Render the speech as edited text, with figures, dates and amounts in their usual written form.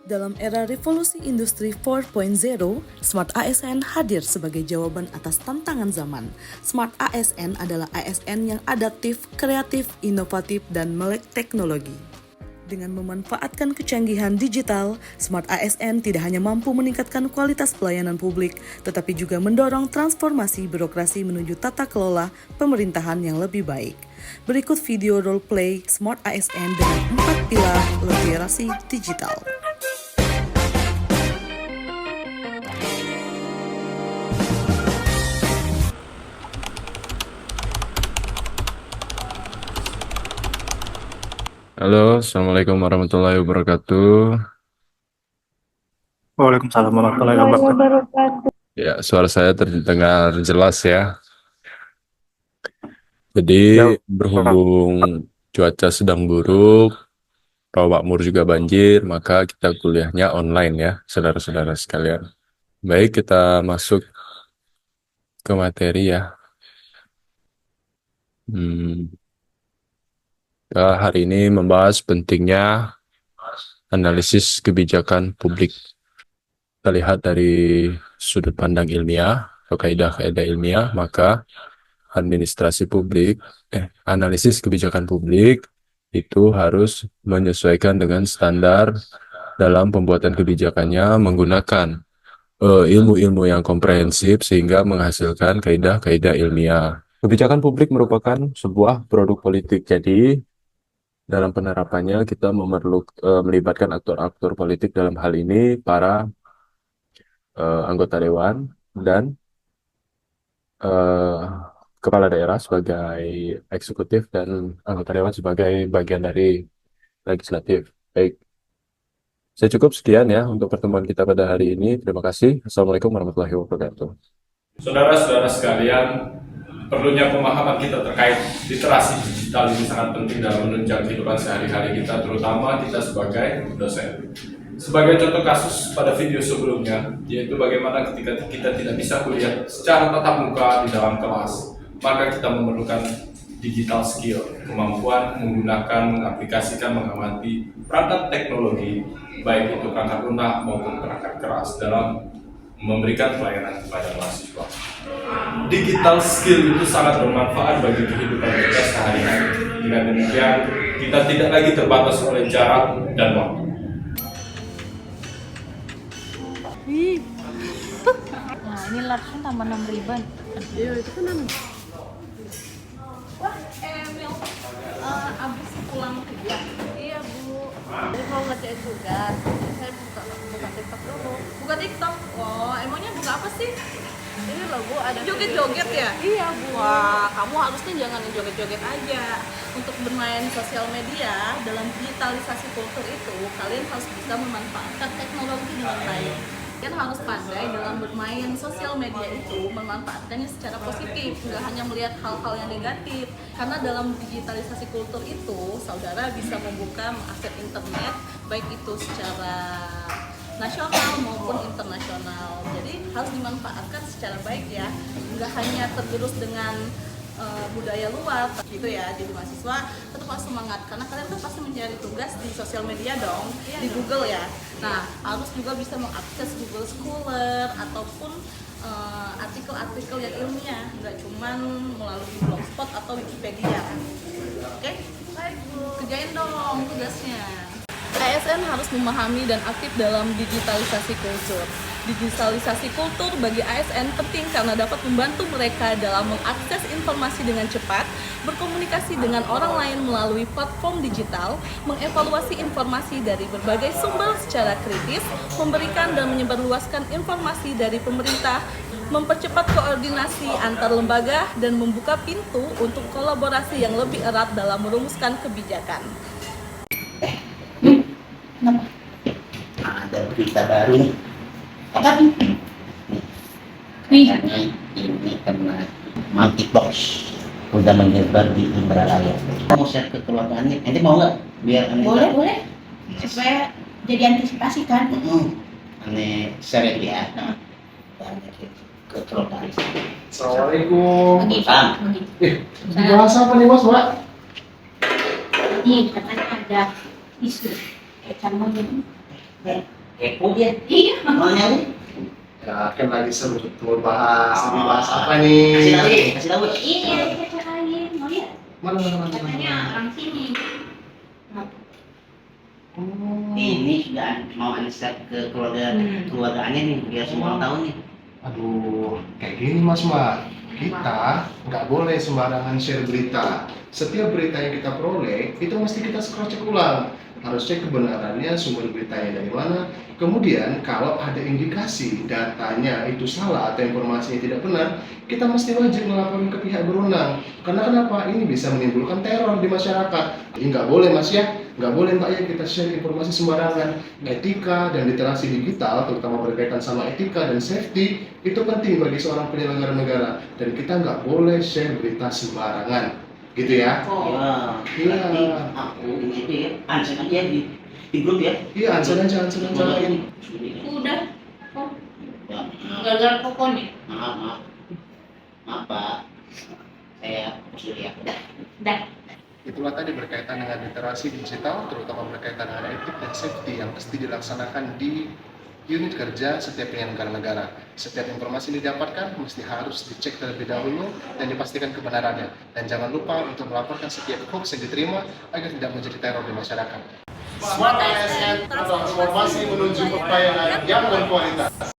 Dalam era revolusi industri 4.0, Smart ASN hadir sebagai jawaban atas tantangan zaman. Smart ASN adalah ASN yang adaptif, kreatif, inovatif, dan melek teknologi. Dengan memanfaatkan kecanggihan digital, Smart ASN tidak hanya mampu meningkatkan kualitas pelayanan publik, tetapi juga mendorong transformasi birokrasi menuju tata kelola pemerintahan yang lebih baik. Berikut video role play Smart ASN dengan 4 pilar literasi digital. Halo, Assalamualaikum warahmatullahi wabarakatuh. Waalaikumsalam warahmatullahi wabarakatuh. Ya, suara saya terdengar jelas ya. Jadi, Ya, berhubung cuaca sedang buruk, Pak Makmur juga banjir, maka kita kuliahnya online ya, saudara-saudara sekalian. Baik, kita masuk ke materi ya. Hmm, Kita hari ini membahas pentingnya analisis kebijakan publik. Kita lihat dari sudut pandang ilmiah atau kaidah-kaidah ilmiah, maka analisis kebijakan publik itu harus menyesuaikan dengan standar dalam pembuatan kebijakannya menggunakan ilmu-ilmu yang komprehensif sehingga menghasilkan kaidah-kaidah ilmiah. Kebijakan publik merupakan sebuah produk politik. Jadi dalam penerapannya kita melibatkan aktor-aktor politik, dalam hal ini para anggota dewan dan eh, kepala daerah sebagai eksekutif dan anggota dewan sebagai bagian dari legislatif. Baik, saya cukup sekian ya untuk pertemuan kita pada hari ini. Terima kasih. Assalamualaikum warahmatullahi wabarakatuh. Saudara-saudara sekalian, perlunya pemahaman kita terkait literasi digital ini sangat penting dalam menunjang kehidupan sehari-hari kita, terutama kita sebagai dosen. Sebagai contoh kasus pada video sebelumnya, yaitu bagaimana ketika kita tidak bisa kuliah secara tatap muka di dalam kelas, maka kita memerlukan digital skill, kemampuan menggunakan, mengaplikasikan, mengamati perangkat teknologi, baik itu perangkat lunak maupun perangkat keras dalam memberikan pelayanan kepada mahasiswa. Digital skill itu sangat bermanfaat bagi kehidupan kita sehari-hari. Dengan demikian, kita tidak lagi terbatas oleh jarak dan waktu. Nah, ini large tambah 6 riban. Iya, itu kan Abis pulang kerja. Iya, Bu. Jadi mau ngerjain tugas. Saya buka TikTok dulu. Buka TikTok? Oh, emangnya buka apa sih? Ini loh, Bu, ada joget-joget ya? Iya, Bu. Wah, kamu harusnya jangan joget-joget aja. Untuk bermain sosial media dalam digitalisasi kultur itu, kalian harus bisa memanfaatkan teknologi dengan baik. Kalian harus pandai dalam bermain sosial media itu, memanfaatkannya secara positif, nggak hanya melihat hal-hal yang negatif. Karena dalam digitalisasi kultur itu, saudara bisa membuka mengakses internet, baik itu secara nasional maupun internasional. Jadi harus dimanfaatkan secara baik ya, nggak hanya tergerus dengan budaya luar gitu ya. Jadi mahasiswa tetap harus semangat karena kalian tuh pasti mencari tugas di sosial media dong, di Google ya. Nah, harus juga bisa mengakses Google Scholar ataupun artikel-artikel yang ilmiah, nggak cuman melalui blogspot atau Wikipedia. Oke? Baik, Bu. Kerjain dong tugasnya. ASN harus memahami dan aktif dalam digitalisasi kultur. Digitalisasi kultur bagi ASN penting karena dapat membantu mereka dalam mengakses informasi dengan cepat, berkomunikasi dengan orang lain melalui platform digital, mengevaluasi informasi dari berbagai sumber secara kritis, memberikan dan menyebarluaskan informasi dari pemerintah, mempercepat koordinasi antar lembaga, dan membuka pintu untuk kolaborasi yang lebih erat dalam merumuskan kebijakan. Ada berita baru nih. Apa nih? Ini karena monkeypox udah menyebar di Indralaya. Mau share ke keluarganya, nanti mau nggak? Biar aneh Boleh. Supaya jadi antisipasi kan? aneh share ya. Banyak ke keluarga. Assalamualaikum. Bagi. Dibahas apa nih, Mas, Mbak? Ini katanya ada isu. Kamu Kepo dia. Iya. Mau nyari? Ya, kan lagi seru betul bahas. Lagi bahas apa nih? Kasih tahu. Ini ada kaca lain, mau lihat? Mana? Katanya orang sini. Ini sudah mau anissa ke keluarganya nih, biar semua orang tahu nih. Aduh, kayak gini Mas Mat. Kita nggak boleh sembarangan share berita. Setiap berita yang kita peroleh, itu mesti kita cek ulang. Harus cek kebenarannya, sumber beritanya dari mana. Kemudian, kalau ada indikasi datanya itu salah atau informasinya tidak benar, kita mesti wajib melaporkan ke pihak berwenang. Karena kenapa? Ini bisa menimbulkan teror di masyarakat. Jadi nggak boleh Mas ya, nggak boleh Mbak ya kita share informasi sembarangan. Etika dan literasi digital, terutama berkaitan sama etika dan safety, itu penting bagi seorang penyelenggara negara. Dan kita nggak boleh share berita sembarangan. Gitu ya? Ya, Iya. berarti aku ini itu ya, answer aja di grup ya. Iya, answer aja. Udah. Oh, Ya, gara-gara pokoknya. maaf Pak, saya usul ya. Dah. Itulah tadi berkaitan dengan literasi digital, terutama berkaitan dengan etik dan safety yang mesti dilaksanakan di unit kerja setiap penyelenggara negara. Setiap informasi yang didapatkan mesti harus dicek terlebih dahulu dan dipastikan kebenarannya. Dan jangan lupa untuk melaporkan setiap hoax yang diterima agar tidak menjadi teror di masyarakat. Smart ASN, transformasi menuju kekayaan yang berkualitas.